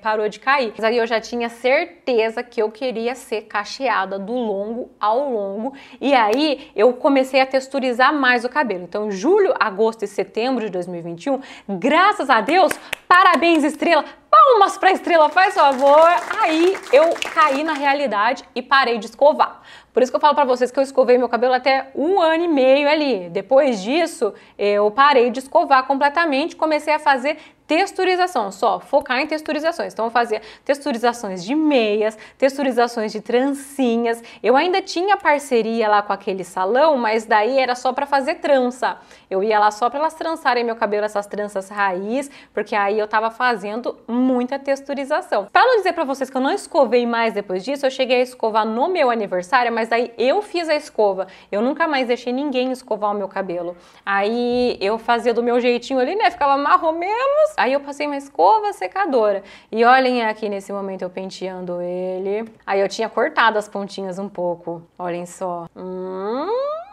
parou de cair. Mas aí eu já tinha certeza que eu queria ser cacheada do longo ao longo e aí eu comecei a texturizar mais o cabelo. Então julho, agosto e setembro de 2021, graças a Deus, parabéns Estrela, palmas pra Estrela, faz favor. Aí eu caí na realidade e parei de escovar. Por isso que eu falo pra vocês que eu escovei meu cabelo até 1 ano e meio ali. Depois disso, eu parei de escovar completamente, comecei a fazer texturização, só focar em texturizações. Então eu fazia texturizações de meias, texturizações de trancinhas. Eu ainda tinha parceria lá com aquele salão, mas daí era só para fazer trança. Eu ia lá só para elas trançarem meu cabelo, essas tranças raiz, porque aí eu tava fazendo muita texturização. Para não dizer para vocês que eu não escovei mais depois disso, eu cheguei a escovar no meu aniversário, mas daí eu fiz a escova. Eu nunca mais deixei ninguém escovar o meu cabelo. Aí eu fazia do meu jeitinho ali, né? Ficava marrom menos. Aí eu passei uma escova secadora. E olhem aqui nesse momento eu penteando ele. Aí eu tinha cortado as pontinhas um pouco. Olhem só.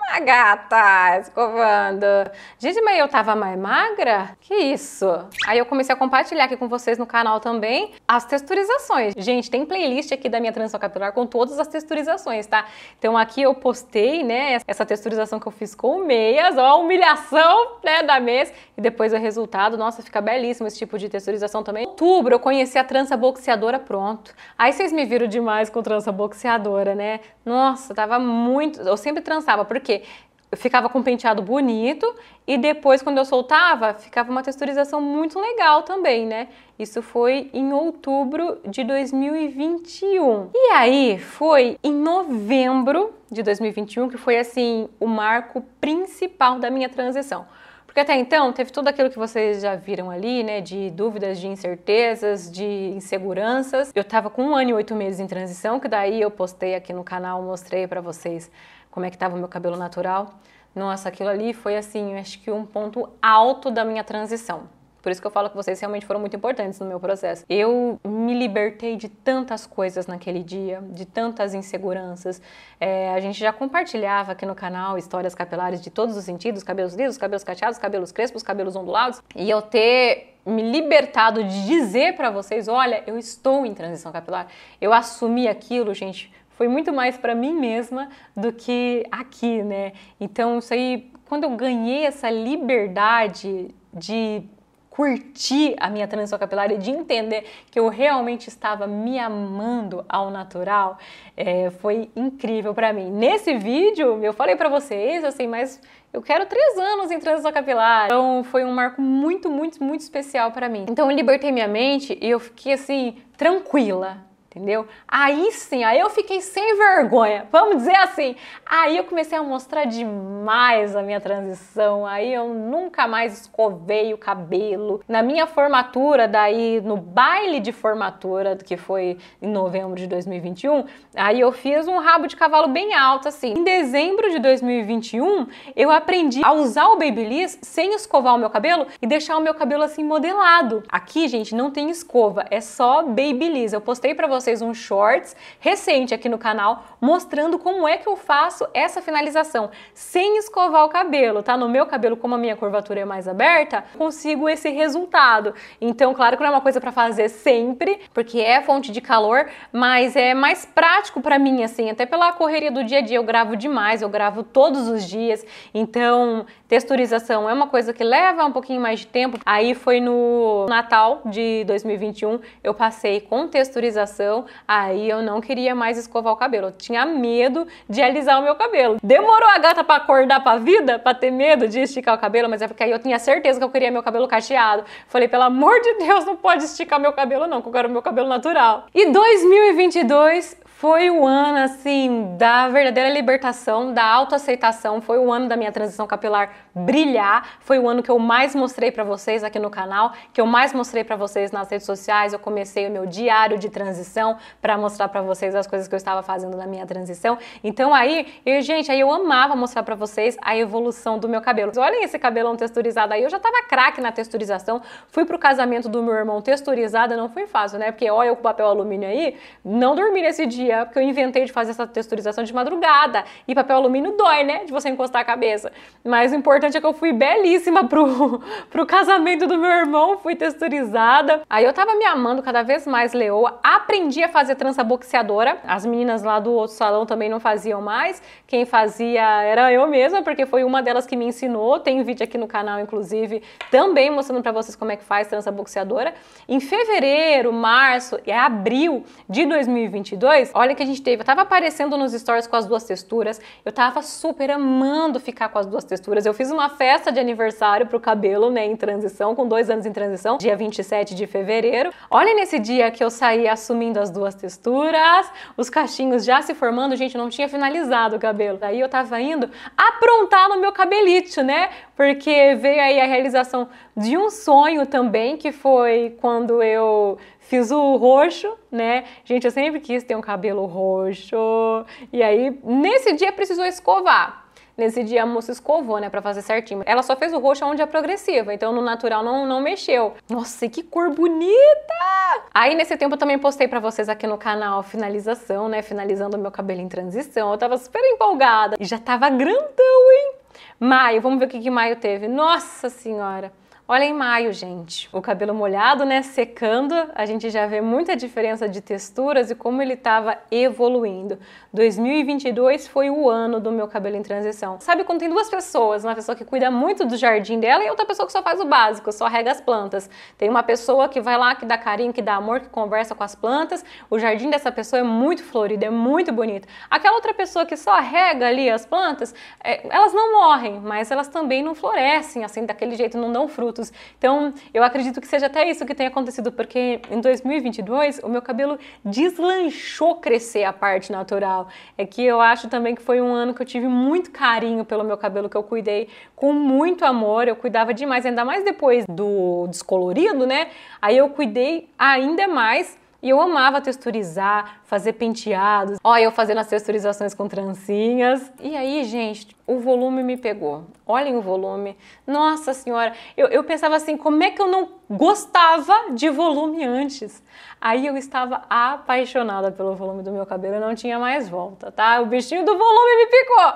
A gata escovando. Gente, mas eu tava mais magra? Que isso? Aí eu comecei a compartilhar aqui com vocês no canal também as texturizações. Gente, tem playlist aqui da minha transição capilar com todas as texturizações, tá? Então aqui eu postei, né, essa texturização que eu fiz com meias, ó, a humilhação, né, da mês. E depois o resultado, nossa, fica belíssimo esse tipo de texturização também. Em outubro eu conheci a trança boxeadora, pronto. Aí vocês me viram demais com trança boxeadora, né? Nossa, tava muito... Eu sempre trançava, porque eu ficava com um penteado bonito e depois, quando eu soltava, ficava uma texturização muito legal também, né? Isso foi em outubro de 2021. E aí, foi em novembro de 2021 que foi, assim, o marco principal da minha transição. Porque até então, teve tudo aquilo que vocês já viram ali, né? De dúvidas, de incertezas, de inseguranças. Eu tava com 1 ano e 8 meses em transição, que daí eu postei aqui no canal, mostrei pra vocês como é que tava o meu cabelo natural. Nossa, aquilo ali foi assim, acho que um ponto alto da minha transição. Por isso que eu falo que vocês realmente foram muito importantes no meu processo. Eu me libertei de tantas coisas naquele dia, de tantas inseguranças. A gente já compartilhava aqui no canal histórias capilares de todos os sentidos, cabelos lisos, cabelos cacheados, cabelos crespos, cabelos ondulados. E eu ter me libertado de dizer pra vocês, olha, eu estou em transição capilar. Eu assumi aquilo, gente, foi muito mais pra mim mesma do que aqui, né? Então isso aí, quando eu ganhei essa liberdade de curtir a minha transição capilar e de entender que eu realmente estava me amando ao natural, foi incrível pra mim. Nesse vídeo, eu falei pra vocês, assim, mas eu quero 3 anos em transição capilar. Então foi um marco muito, muito, muito especial pra mim. Então eu libertei minha mente e eu fiquei assim, tranquila. Entendeu? Aí sim, aí eu fiquei sem vergonha, vamos dizer assim. Aí eu comecei a mostrar demais a minha transição, aí eu nunca mais escovei o cabelo. Na minha formatura, daí no baile de formatura, que foi em novembro de 2021, aí eu fiz um rabo de cavalo bem alto, assim. Em dezembro de 2021, eu aprendi a usar o Babyliss sem escovar o meu cabelo e deixar o meu cabelo assim modelado. Aqui, gente, não tem escova, é só Babyliss. Eu postei pra vocês um shorts recente aqui no canal mostrando como é que eu faço essa finalização sem escovar o cabelo, tá? No meu cabelo, como a minha curvatura é mais aberta, consigo esse resultado. Então, claro que não é uma coisa para fazer sempre, porque é fonte de calor, mas é mais prático para mim, assim, até pela correria do dia a dia. Eu gravo demais, eu gravo todos os dias, então texturização é uma coisa que leva um pouquinho mais de tempo. Aí foi no Natal de 2021, eu passei com texturização. Aí eu não queria mais escovar o cabelo, eu tinha medo de alisar o meu cabelo. Demorou a gata pra acordar pra vida, pra ter medo de esticar o cabelo, mas é porque aí eu tinha certeza que eu queria meu cabelo cacheado. Falei, pelo amor de Deus, não pode esticar meu cabelo não, que eu quero meu cabelo natural. E 2022 foi o ano, assim, da verdadeira libertação, da autoaceitação, foi o ano da minha transição capilar brilhar, foi o ano que eu mais mostrei pra vocês aqui no canal, que eu mais mostrei pra vocês nas redes sociais. Eu comecei o meu diário de transição pra mostrar pra vocês as coisas que eu estava fazendo na minha transição. Então aí, gente, aí eu amava mostrar pra vocês a evolução do meu cabelo. Olhem esse cabelão texturizado aí, eu já tava craque na texturização, fui pro casamento do meu irmão texturizada, não foi fácil, né? Porque olha eu com papel alumínio aí, não dormi nesse dia, porque eu inventei de fazer essa texturização de madrugada. E papel alumínio dói, né? De você encostar a cabeça. Mas o importante é que eu fui belíssima pro casamento do meu irmão, fui texturizada. Aí eu tava me amando cada vez mais leoa. Aprendi a fazer trança boxeadora. As meninas lá do outro salão também não faziam mais. Quem fazia era eu mesma, porque foi uma delas que me ensinou. Tem um vídeo aqui no canal, inclusive, também mostrando pra vocês como é que faz trança boxeadora. Em fevereiro, março e abril de 2022, olha que a gente teve, eu tava aparecendo nos stories com as 2 texturas, eu tava super amando ficar com as 2 texturas. Eu fiz uma festa de aniversário pro cabelo, né, em transição, com 2 anos em transição, dia 27 de fevereiro. Olha nesse dia que eu saí assumindo as 2 texturas, os cachinhos já se formando, gente, eu não tinha finalizado o cabelo. Daí eu tava indo aprontar no meu cabelito, né, porque veio aí a realização de um sonho também, que foi quando eu fiz o roxo, né? Gente, eu sempre quis ter um cabelo roxo. E aí, nesse dia, precisou escovar. Nesse dia, a moça escovou, né? Pra fazer certinho. Ela só fez o roxo onde é progressiva. Então, no natural, não mexeu. Nossa, que cor bonita! Aí, nesse tempo, eu também postei pra vocês aqui no canal finalização, né? Finalizando o meu cabelo em transição. Eu tava super empolgada. E já tava grandão, hein? Maio, vamos ver o que maio teve. Nossa Senhora! Olha em maio, gente, o cabelo molhado, né, secando, a gente já vê muita diferença de texturas e como ele estava evoluindo. 2022 foi o ano do meu cabelo em transição. Sabe quando tem 2 pessoas, uma pessoa que cuida muito do jardim dela e outra pessoa que só faz o básico, só rega as plantas. Tem uma pessoa que vai lá, que dá carinho, que dá amor, que conversa com as plantas. O jardim dessa pessoa é muito florido, é muito bonito. Aquela outra pessoa que só rega ali as plantas, elas não morrem, mas elas também não florescem, assim, daquele jeito, não dão fruto. Então, eu acredito que seja até isso que tenha acontecido, porque em 2022 o meu cabelo deslanchou crescer a parte natural. É que eu acho também que foi um ano que eu tive muito carinho pelo meu cabelo, que eu cuidei com muito amor, eu cuidava demais, ainda mais depois do descolorido, né? Aí eu cuidei ainda mais. E eu amava texturizar, fazer penteados. Olha, eu fazendo as texturizações com trancinhas. E aí, gente, o volume me pegou. Olhem o volume. Nossa Senhora, eu pensava assim, como é que eu não gostava de volume antes? Aí eu estava apaixonada pelo volume do meu cabelo, não tinha mais volta, tá? O bichinho do volume me picou.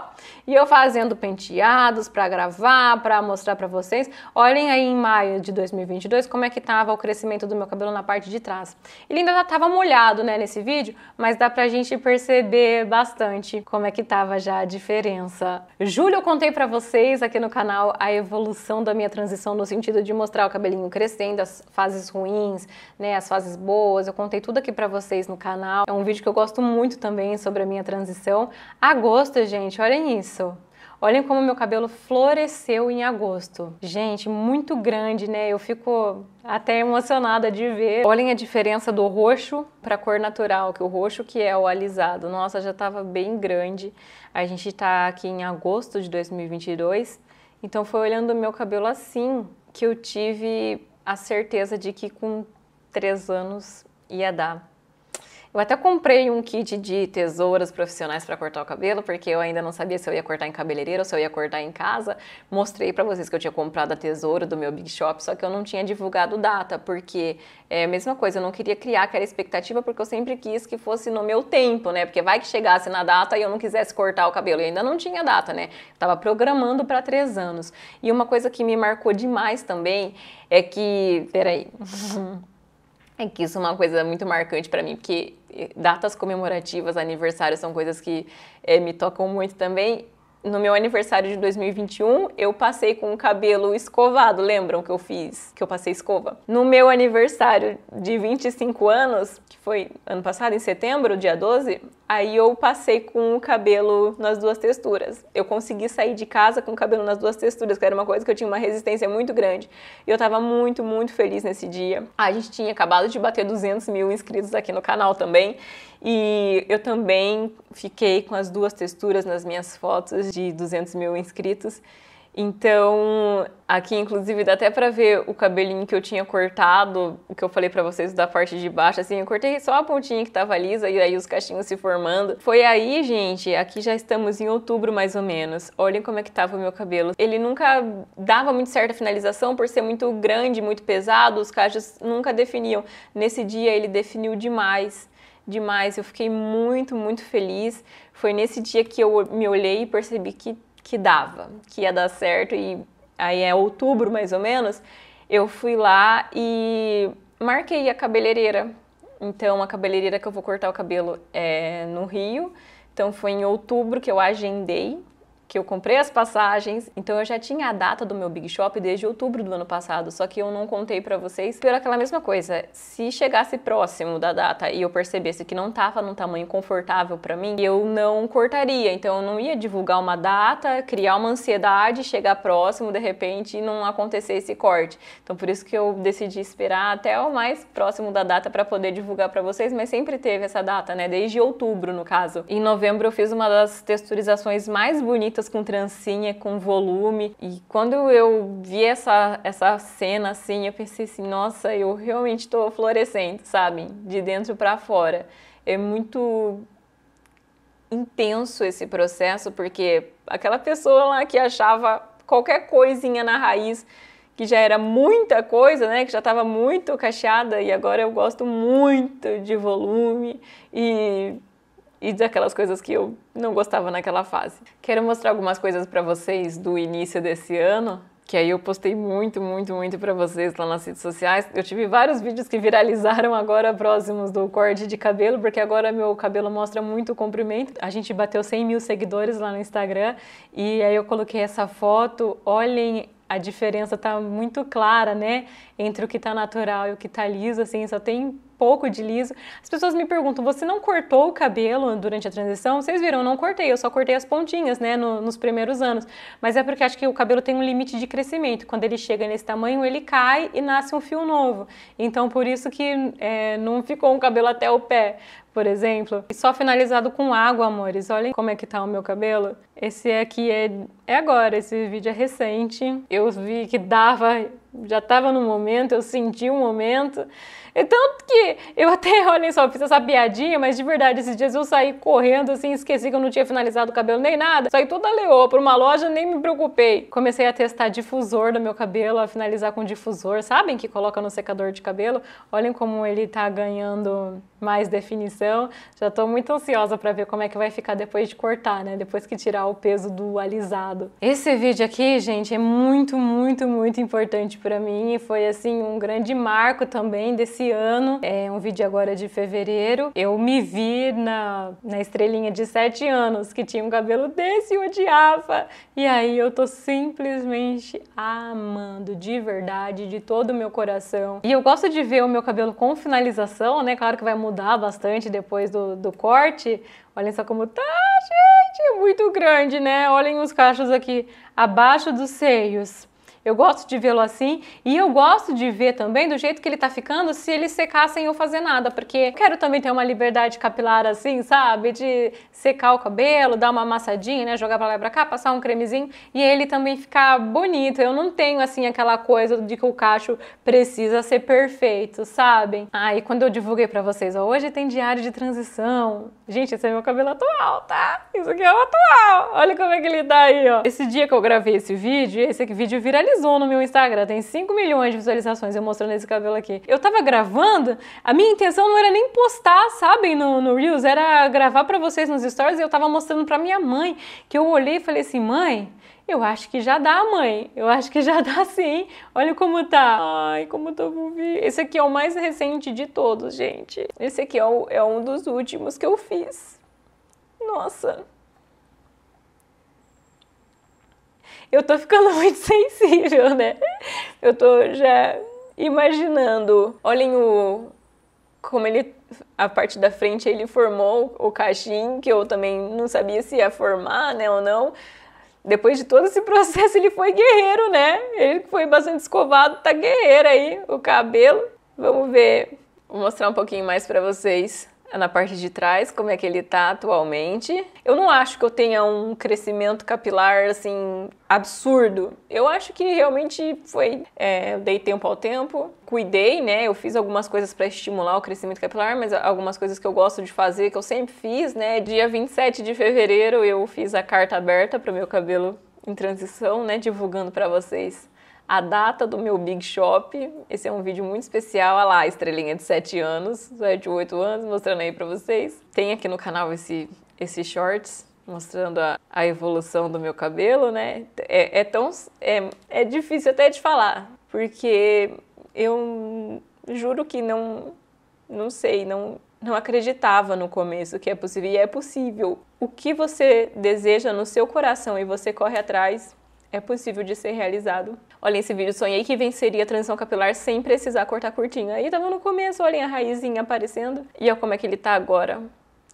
E eu fazendo penteados pra gravar, pra mostrar pra vocês. Olhem aí em maio de 2022 como é que tava o crescimento do meu cabelo na parte de trás. Ele ainda tava molhado, né, nesse vídeo, mas dá pra gente perceber bastante como é que tava já a diferença. Julho eu contei pra vocês aqui no canal a evolução da minha transição no sentido de mostrar o cabelinho crescendo, as fases ruins, né, as fases boas, eu contei tudo aqui pra vocês no canal. É um vídeo que eu gosto muito também sobre a minha transição. Agosto, gente, olhem isso. Olhem como meu cabelo floresceu em agosto. Gente, muito grande, né? Eu fico até emocionada de ver. Olhem a diferença do roxo para a cor natural, que o roxo que é o alisado. Nossa, já estava bem grande. A gente tá aqui em agosto de 2022. Então foi olhando o meu cabelo assim que eu tive a certeza de que com 3 anos ia dar. Eu até comprei um kit de tesouras profissionais para cortar o cabelo, porque eu ainda não sabia se eu ia cortar em cabeleireiro ou se eu ia cortar em casa. Mostrei para vocês que eu tinha comprado a tesoura do meu Big Shop, só que eu não tinha divulgado data, porque é a mesma coisa, eu não queria criar aquela expectativa, porque eu sempre quis que fosse no meu tempo, né? Porque vai que chegasse na data e eu não quisesse cortar o cabelo, e ainda não tinha data, né? Eu tava programando para 3 anos. E uma coisa que me marcou demais também é que... Peraí... É que isso é uma coisa muito marcante para mim, porque datas comemorativas, aniversários são coisas que me tocam muito também. No meu aniversário de 2021, eu passei com o cabelo escovado, lembram que eu fiz, que eu passei escova? No meu aniversário de 25 anos, que foi ano passado, em setembro, dia 12, aí eu passei com o cabelo nas 2 texturas. Eu consegui sair de casa com o cabelo nas 2 texturas, que era uma coisa que eu tinha uma resistência muito grande. E eu tava muito, muito feliz nesse dia. A gente tinha acabado de bater 200 mil inscritos aqui no canal também. E eu também fiquei com as 2 texturas nas minhas fotos de 200 mil inscritos. Então, aqui inclusive dá até pra ver o cabelinho que eu tinha cortado, o que eu falei pra vocês da parte de baixo, assim, eu cortei só a pontinha que tava lisa e aí os cachinhos se formando. Foi aí, gente, aqui já estamos em outubro mais ou menos, olhem como é que tava o meu cabelo. Ele nunca dava muito certa finalização por ser muito grande, muito pesado, os cachos nunca definiam. Nesse dia ele definiu demais. Demais, eu fiquei muito, muito feliz. Foi nesse dia que eu me olhei e percebi que dava, que ia dar certo, e aí é outubro mais ou menos, eu fui lá e marquei a cabeleireira. Então a cabeleireira que eu vou cortar o cabelo é no Rio, então foi em outubro que eu agendei, que eu comprei as passagens, então eu já tinha a data do meu Big Shop desde outubro do ano passado, só que eu não contei pra vocês por aquela mesma coisa. Se chegasse próximo da data e eu percebesse que não tava num tamanho confortável pra mim, eu não cortaria, então eu não ia divulgar uma data, criar uma ansiedade, chegar próximo de repente e não acontecer esse corte. Então por isso que eu decidi esperar até o mais próximo da data pra poder divulgar pra vocês, mas sempre teve essa data, né, desde outubro no caso. Em novembro eu fiz uma das texturizações mais bonitas com trancinha, com volume, e quando eu vi essa cena assim, eu pensei assim, nossa, eu realmente tô florescendo, sabe? De dentro pra fora. É muito intenso esse processo, porque aquela pessoa lá que achava qualquer coisinha na raiz que já era muita coisa, né, que já estava muito cacheada, e agora eu gosto muito de volume e daquelas coisas que eu não gostava naquela fase. Quero mostrar algumas coisas para vocês do início desse ano, que aí eu postei muito para vocês lá nas redes sociais. Eu tive vários vídeos que viralizaram agora próximos do corte de cabelo, porque agora meu cabelo mostra muito comprimento. A gente bateu 100 mil seguidores lá no Instagram, e aí eu coloquei essa foto. Olhem, a diferença tá muito clara, né, entre o que tá natural e o que tá liso, assim, só tem pouco de liso. As pessoas me perguntam, você não cortou o cabelo durante a transição? Vocês viram, eu não cortei, eu só cortei as pontinhas, né, nos primeiros anos. Mas é porque acho que o cabelo tem um limite de crescimento. Quando ele chega nesse tamanho, ele cai e nasce um fio novo. Então, por isso que não ficou um cabelo até o pé, por exemplo. E só finalizado com água, amores. Olhem como é que tá o meu cabelo. Esse aqui é agora, esse vídeo é recente. Eu vi que dava, já tava no momento, eu senti o momento. E tanto que eu até, olhem só, fiz essa piadinha, mas de verdade, esses dias eu saí correndo, assim, esqueci que eu não tinha finalizado o cabelo nem nada. Saí toda leoa pra uma loja, nem me preocupei. Comecei a testar difusor no meu cabelo, a finalizar com difusor, sabem? Que coloca no secador de cabelo. Olhem como ele tá ganhando mais definição. Já tô muito ansiosa pra ver como é que vai ficar depois de cortar, né? Depois que tirar o peso do alisado. Esse vídeo aqui, gente, é muito, muito, muito importante pra mim e foi, assim, um grande marco também desse ano. É um vídeo agora de fevereiro. Eu me vi na estrelinha de 7 anos, que tinha um cabelo desse e odiava. E aí eu tô simplesmente amando, de verdade, de todo o meu coração. E eu gosto de ver o meu cabelo com finalização, né? Claro que vai mudar bastante depois do corte. Olhem só como tá, gente! É muito grande, né? Olhem os cachos aqui abaixo dos seios. Eu gosto de vê-lo assim e eu gosto de ver também do jeito que ele tá ficando se ele secar sem eu fazer nada, porque eu quero também ter uma liberdade capilar assim, sabe? De secar o cabelo, dar uma amassadinha, né? Jogar pra lá e pra cá, passar um cremezinho e ele também ficar bonito. Eu não tenho assim aquela coisa de que o cacho precisa ser perfeito, sabem? Ah, e quando eu divulguei pra vocês, ó, hoje tem diário de transição. Gente, esse é meu cabelo atual, tá? Isso aqui é o atual. Olha como é que ele tá aí, ó. Esse dia que eu gravei esse vídeo vídeo viralizou no meu Instagram, tem 5 milhões de visualizações eu mostrando esse cabelo aqui. Eu tava gravando, a minha intenção não era nem postar, sabem, no Reels, era gravar pra vocês nos stories e eu tava mostrando pra minha mãe, que eu olhei e falei assim, mãe, eu acho que já dá, mãe. Eu acho que já dá sim. Olha como tá. Ai, como tá fofinho. Esse aqui é o mais recente de todos, gente. Esse aqui é um dos últimos que eu fiz. Nossa. Eu tô ficando muito sensível, né? Eu tô já imaginando. Olhem como ele, a parte da frente, ele formou o cachinho, que eu também não sabia se ia formar, né, ou não. Depois de todo esse processo, ele foi guerreiro, né? Ele foi bastante escovado, tá guerreiro aí, o cabelo. Vamos ver, vou mostrar um pouquinho mais pra vocês na parte de trás, como é que ele tá atualmente. Eu não acho que eu tenha um crescimento capilar, assim, absurdo. Eu acho que realmente foi... eu dei tempo ao tempo, cuidei, né? Eu fiz algumas coisas para estimular o crescimento capilar, mas algumas coisas que eu gosto de fazer, que eu sempre fiz, né? Dia 27 de fevereiro eu fiz a carta aberta para o meu cabelo em transição, né? Divulgando para vocês a data do meu Big Shop. Esse é um vídeo muito especial, olha lá, a estrelinha de 7 anos, 7, 8 anos, mostrando aí pra vocês. Tem aqui no canal esse shorts, mostrando a evolução do meu cabelo, né? É difícil até de falar, porque eu juro que não sei, não acreditava no começo que é possível, e é possível. O que você deseja no seu coração e você corre atrás, é possível de ser realizado. Olhem esse vídeo, sonhei que venceria a transição capilar sem precisar cortar curtinho. Aí tava no começo, olhem a raizinha aparecendo. E olha como é que ele tá agora,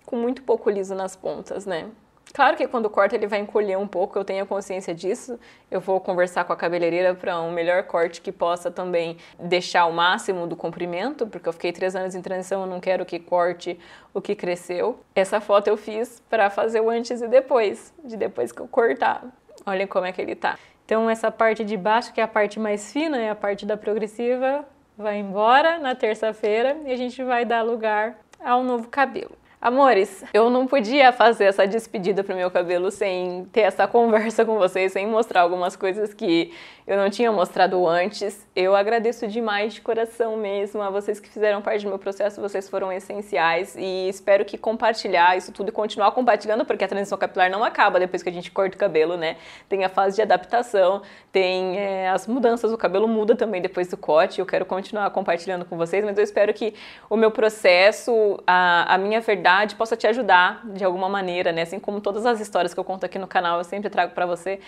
com muito pouco liso nas pontas, né? Claro que quando corta ele vai encolher um pouco, eu tenho consciência disso. Eu vou conversar com a cabeleireira para um melhor corte que possa também deixar o máximo do comprimento, porque eu fiquei 3 anos em transição, eu não quero que corte o que cresceu. Essa foto eu fiz para fazer o antes e depois que eu cortar. Olha como é que ele tá. Então essa parte de baixo, que é a parte mais fina, é a parte da progressiva, vai embora na terça-feira e a gente vai dar lugar ao novo cabelo. Amores, eu não podia fazer essa despedida pro meu cabelo sem ter essa conversa com vocês, sem mostrar algumas coisas que eu não tinha mostrado antes. Eu agradeço demais de coração mesmo a vocês que fizeram parte do meu processo, vocês foram essenciais e espero que compartilhar isso tudo e continuar compartilhando, porque a transição capilar não acaba depois que a gente corta o cabelo, né? Tem a fase de adaptação, tem as mudanças, o cabelo muda também depois do corte, eu quero continuar compartilhando com vocês, mas eu espero que o meu processo, a minha verdade possa te ajudar de alguma maneira, né? Assim como todas as histórias que eu conto aqui no canal, eu sempre trago pra você,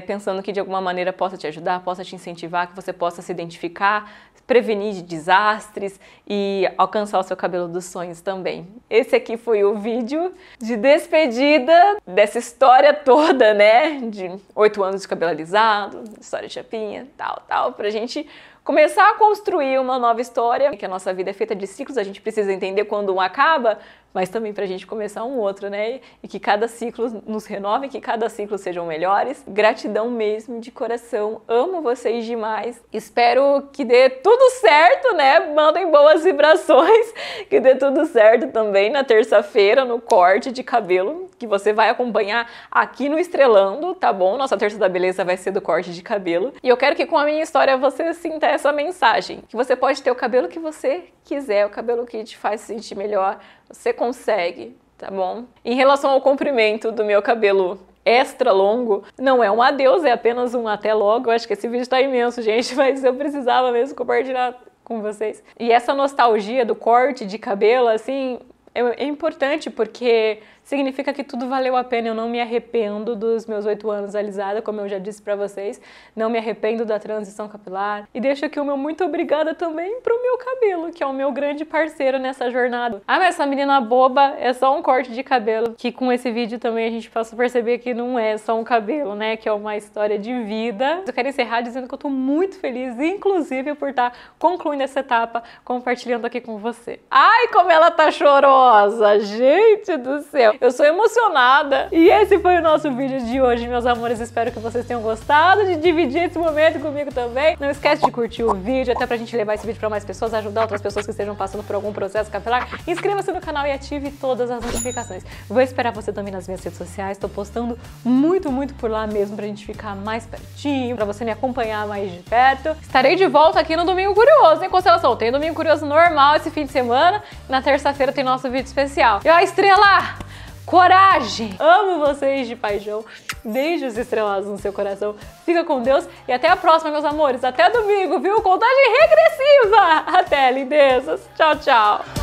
pensando que de alguma maneira possa te ajudar, possa te incentivar, que você possa se identificar, prevenir de desastres e alcançar o seu cabelo dos sonhos também. Esse aqui foi o vídeo de despedida dessa história toda, né? De 8 anos de cabelo alisado, história de chapinha, tal, pra gente começar a construir uma nova história, que a nossa vida é feita de ciclos, a gente precisa entender quando um acaba, mas também pra gente começar um outro, né? E que cada ciclo nos renove, que cada ciclo sejam melhores. Gratidão mesmo, de coração. Amo vocês demais. Espero que dê tudo certo, né? Mandem boas vibrações, que dê tudo certo também na terça-feira, no corte de cabelo, que você vai acompanhar aqui no Estrelando, tá bom? Nossa terça da beleza vai ser do corte de cabelo. E eu quero que com a minha história você sinta essa mensagem, que você pode ter o cabelo que você quiser, o cabelo que te faz sentir melhor, você consegue, tá bom? Em relação ao comprimento do meu cabelo extra longo. Não é um adeus, é apenas um até logo. Eu acho que esse vídeo tá imenso, gente, mas eu precisava mesmo compartilhar com vocês. E essa nostalgia do corte de cabelo, assim, é importante porque significa que tudo valeu a pena. Eu não me arrependo dos meus 8 anos alisada, como eu já disse pra vocês. Não me arrependo da transição capilar. E deixo aqui o meu muito obrigada também pro meu cabelo, que é o meu grande parceiro nessa jornada. Ah, mas essa menina boba é só um corte de cabelo, que com esse vídeo também a gente possa perceber que não é só um cabelo, né? Que é uma história de vida. Eu quero encerrar dizendo que eu tô muito feliz, inclusive por estar concluindo essa etapa, compartilhando aqui com você. Ai, como ela tá chorosa! Gente do céu! Eu sou emocionada. E esse foi o nosso vídeo de hoje, meus amores. Espero que vocês tenham gostado de dividir esse momento comigo também. Não esquece de curtir o vídeo, até pra gente levar esse vídeo pra mais pessoas, ajudar outras pessoas que estejam passando por algum processo capilar. Inscreva-se no canal e ative todas as notificações. Vou esperar você também nas minhas redes sociais. Tô postando muito por lá mesmo pra gente ficar mais pertinho, pra você me acompanhar mais de perto. Estarei de volta aqui no Domingo Curioso, em Constelação. Tem Domingo Curioso normal esse fim de semana. Na terça-feira tem nosso vídeo especial. E ó, estrela! Coragem! Amo vocês de paixão. Beijos estrelados no seu coração. Fica com Deus e até a próxima, meus amores. Até domingo, viu? Contagem regressiva! Até, lindezas. Tchau, tchau.